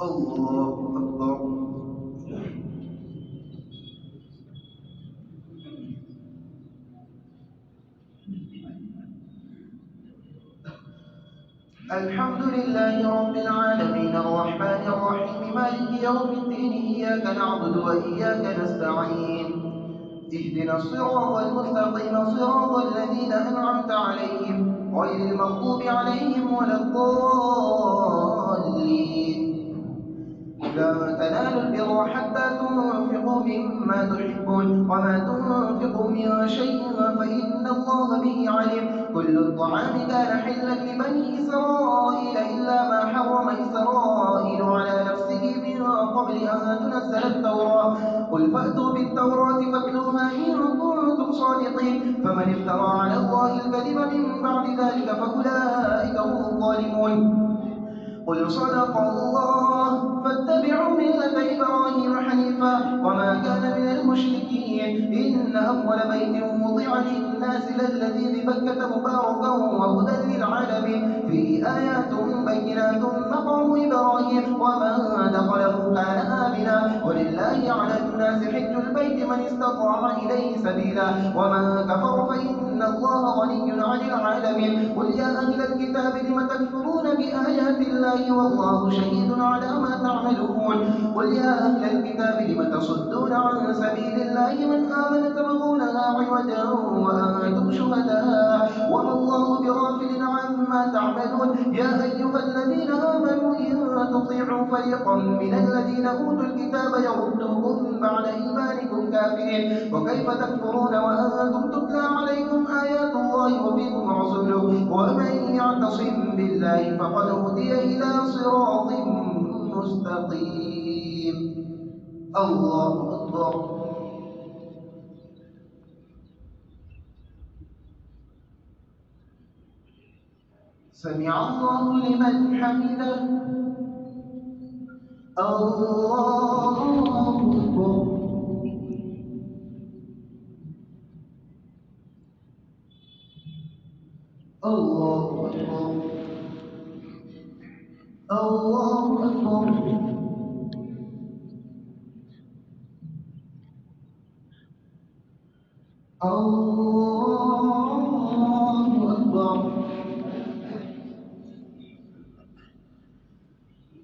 الله أكبر. الحمد لله رب العالمين الرحمن الرحيم مالك يوم الدين إياك نعبد وإياك نستعين اهدنا الصراط المستقيم صراط الذين أنعمت عليهم غير المغضوب عليهم ولا الضالين. لن تنالوا البر حتى تنفقوا مما تحبون وما تنفقوا من شيء فإن الله به عليم. كل الطعام كان حلا لبني إسرائيل إلا ما حرم إسرائيل على نفسه من قبل أن تنزل التوراة. قل فأتوا بالتوراة فاتلوها إن كنتم صادقين. فمن افترى على الله الكذب من بعد ذلك فأولئك هم الظالمون. قل صدق الله فاتبعوا ملة إبراهيم حنيفا وما كان من المشركين. إن أول بيت وضع للناس للذي ببكة مباركا وهدى للعالمين فيه آيات بينات مقام إبراهيم ومن دخله كان آمنا ولله على الناس حج البيت من استطاع إليه سبيلا ومن كفر فإن الله غني عن العالمين. قل يا أهل الكتاب لم تكفرون بآيات الله والله شهيد على ما تعملون. قل يا أهل الكتاب لم تصدون عن سبيل الله من آمن تبغونها عوجا وأنتم شهداء وما الله بغافل عما تعملون. يا أيها الذين آمنوا إن تطيعوا فريقا من الذين أوتوا الكتاب يردوكم بعد إيمانكم كافرين. وكيف تكفرون وأنتم تتلى عليكم آيات الله وفيكم رسوله ومن يعتصم بالله فقد هدي إلى صراط مستقيم. الله أكبر. سمع الله لمن حمده. الله أكبر. الله أكبر. الله أكبر. الله أكبر.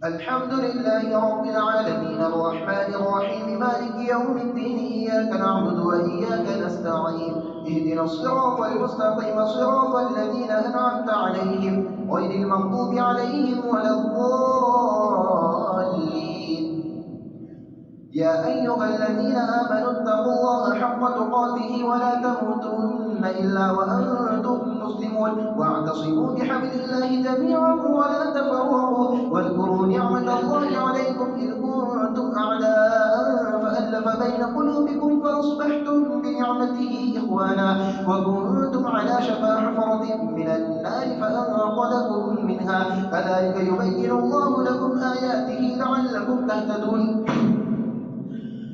الحمد لله رب العالمين الرحمن الرحيم مالك يوم الدين إياك نعبد وإياك نستعين اهدنا الصراط المستقيم صراط الذين أنعمت عليهم غير المغضوب عليهم ولا الضالين. يا أيها الذين آمنوا اتقوا الله حق تقاته ولا تموتن إلا وأنتم مسلمون واعتصموا بحبل الله جميعا ولا تفرقوا واذكروا نعمة الله عليكم إذ كنتم أعداء فألف بين قلوبكم فأصبحتم بنعمته إخوانا وكنتم على شفا حفرة من النار فأنقذكم منها كذلك يبين الله لكم آياته لعلكم تهتدون.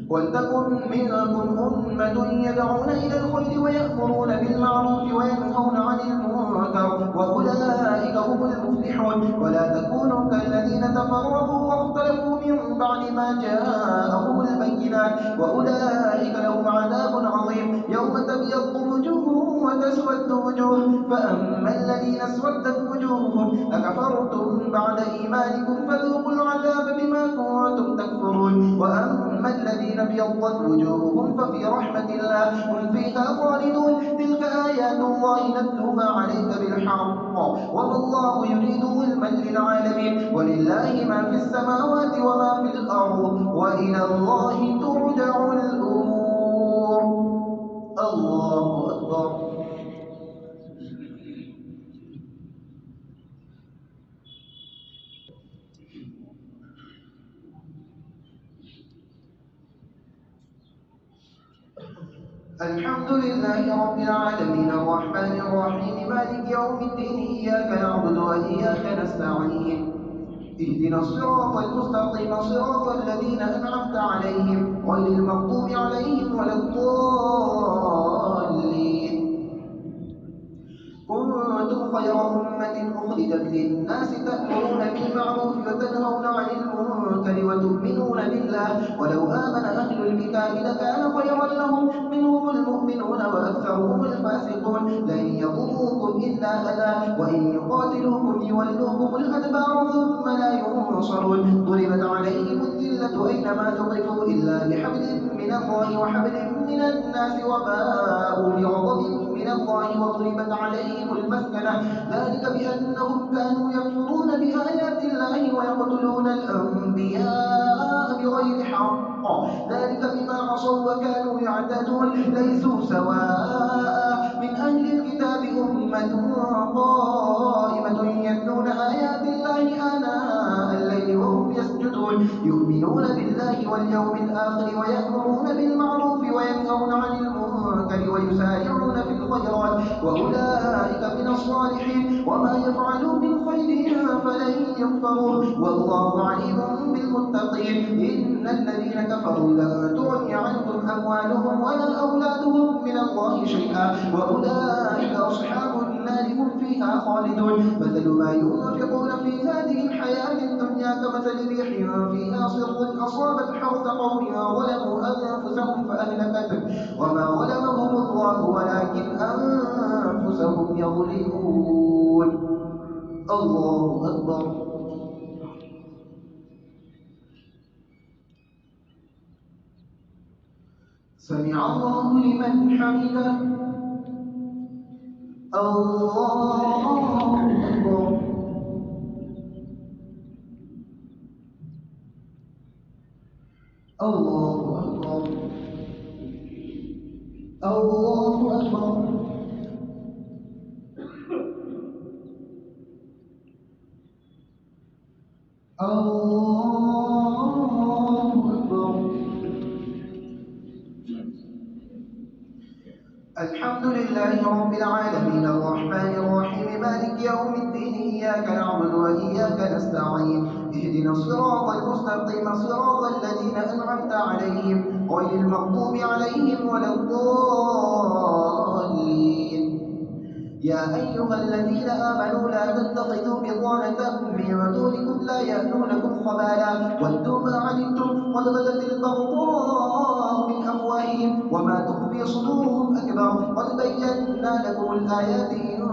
ولتكن منكم أمة يدعون إلى الخير ويأمرون بالمعروف وينهون عن المنكر وأولئك هم المفلحون. ولا تكونوا كالذين تفرقوا واختلفوا من بعد ما جاءهم البينات وأولئك لهم عذاب عظيم. يوم تبيض وجوه وتسود وجوه فأما الذين اسودت وجوههم أكفرتم بعد إيمانكم فذوقوا العذاب بما كنتم تكفرون. وأما الذين ابيضت وجوههم ففي رحمة الله هم فيها خالدون. تلك آيات الله نتلوها عليك بالحق وما الله يريد ظلما للعالمين ولله ما في السماوات وما في الأرض وإلى الله ترجع الأمور. الله أكبر. الحمد لله رب العالمين الرحمن الرحيم مالك يوم الدين إياك نعبد وإياك نستعين اهدنا الصراط المستقيم صراط الذين أنعمت عليهم غير المغضوب عليهم ولا الضالين. كنتم خير أمة أخرجت للناس تأمرون بالمعروف وتنهون عن المنكر الله ولو آمن أهل الكتاب لكان خيرا لهم منهم المؤمنون وأكثرهم الفاسقون لن يضروكم إلا أذى وإن يقاتلوكم يولوكم الأدبار ثم لا ينصرون ضربت عليهم الذلة أينما ثقفوا إلا بحبل من الله وحبل من الناس وباءوا بغضب من الله وضربت عليهم المسكنة ذلك بأنهم كانوا يكفرون بآيات الله ويقتلون الأنبياء بغير حق ذلك بما عصوا وكانوا يعتدون ليسوا سواء من أهل الكتاب أمة قائمة يتلون آيات الله آناء الليل وهم يسجدون يؤمنون بالله واليوم الآخر ويأمرون بالمعروف وينهون عن المنكر ويسارعون في الخيرات وأولئك من الصالحين وما يفعلوا من خير فلن يكفروا والله عليم بالمتقين إن الذين كفروا لن تغني عنهم أموالهم ولا أولادهم من الله شيئا وأولئك أصحاب النار هم فيها خالدون مثل ما ينفقون في هذه الحياة الدنيا كمثل ريح فيها صر أصابت حرث قوم ظلموا أنفسهم فأهلكته وما ظلمهم الله ولكن أنفسهم يظلمون الله أكبر سمع الله لمن حمده الله أكبر الله أكبر الله أكبر الله أكبر الحمد لله رب العالمين الرحمن الرحيم مالك يوم الدين إياك نعبد وإياك نستعين اهدنا الصراط المستقيم صراط الذين أنعمت عليهم غير المغضوب عليهم ولا الضالين يا أيها الذين آمنوا لا تتخذوا بطانة من دونكم لا يألونكم خبالا ودوا ما عنتم قد بدت البغضاء من أفواههم وما تخفي صدورهم أكبر قد بينا لكم الآيات إن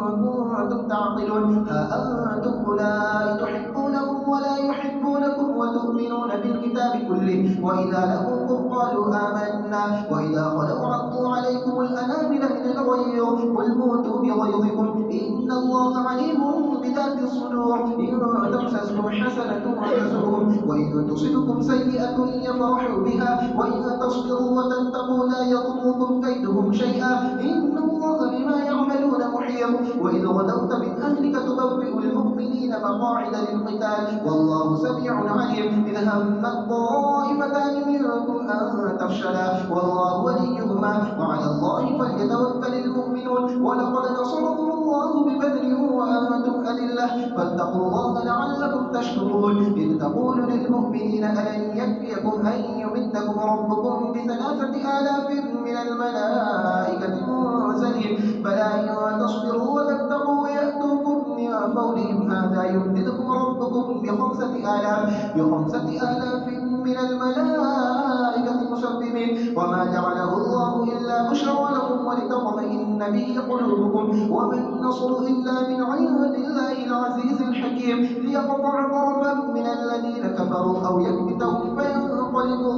كنتم تعقلون ها أنتم أولئك تحبونهم ولا يحبونكم وتؤمنون بالكتاب كله وإذا لقوكم قالوا آمنا وإذا خلوا عضوا عليكم الأنامل من الغيظ قل موتوا بغيظكم إن الله عليم بذات الصدور إن تمسسكم حسنة تسؤهم وإن تصبكم سيئة يفرحوا بها وإن تصبروا وتتقوا لا يضركم كيدهم شيئا إن الله بما يعملون محيط وإذ غدوت من أهلك تبوئ المؤمنين مقاعد للقتال والله سميع عليم إذ همت طائفتان منكم أن تفشلا والله وليهما وعلى الله فليتوكل المؤمنون ولقد نصركم الله ببدر وأنتم أذلة فاتقوا الله لعلكم تشكرون إذ تقول للمؤمنين ألن يكفيكم أن يمدكم ربكم ب3,000 من الملائكة منزلين بلى إن تصبروا وتتقوا ويأتوكم من فورهم هذا يمددكم ربكم ب5,000 من الملائكة مسببين وما جعله الله إلا بشرى لكم ولتطمئن به قلوبكم وما النصر إلا من عند الله العزيز الحكيم ليقطع طرفا من الذين كفروا أو يكبتهم فينقلبوا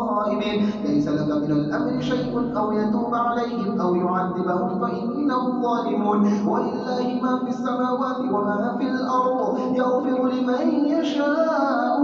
خائبين ليس لك من الأمر شيء أو يتوب عليهم أو يعذبهم فإنهم ظالمون ولله ما في السماوات وما في الأرض يغفر لمن يشاء